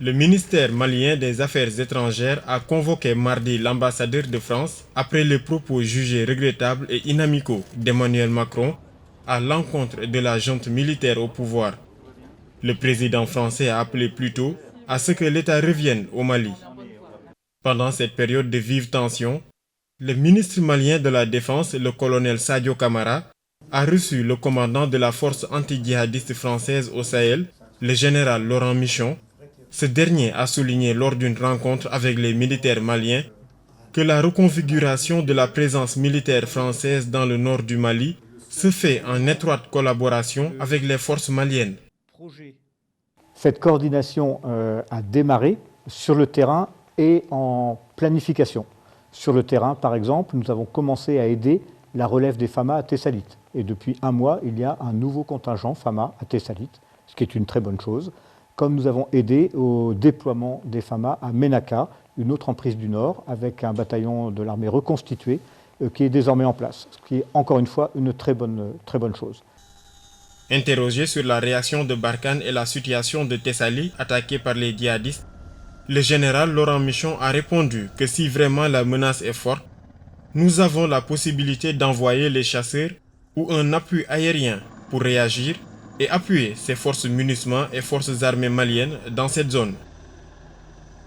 Le ministère malien des Affaires étrangères a convoqué mardi l'ambassadeur de France après les propos jugés regrettables et inamicaux d'Emmanuel Macron à l'encontre de la junte militaire au pouvoir. Le président français a appelé plutôt à ce que l'État revienne au Mali. Pendant cette période de vive tension, le ministre malien de la Défense, le colonel Sadio Camara, a reçu le commandant de la force anti-djihadiste française au Sahel, le général Laurent Michon. Ce dernier a souligné lors d'une rencontre avec les militaires maliens que la reconfiguration de la présence militaire française dans le nord du Mali se fait en étroite collaboration avec les forces maliennes. Cette coordination a démarré sur le terrain et en planification. Sur le terrain, par exemple, nous avons commencé à aider la relève des FAMA à Tessalit. Et depuis un mois, il y a un nouveau contingent FAMA à Tessalit, ce qui est une très bonne chose. Comme nous avons aidé au déploiement des FAMA à Ménaka, une autre emprise du Nord, avec un bataillon de l'armée reconstitué qui est désormais en place, ce qui est encore une fois une très bonne chose. Interrogé sur la réaction de Barkhane et la situation de Tessalit attaquée par les djihadistes, le général Laurent Michon a répondu que si vraiment la menace est forte, nous avons la possibilité d'envoyer les chasseurs ou un appui aérien pour réagir et appuyer ces forces MINUSMA et forces armées maliennes dans cette zone.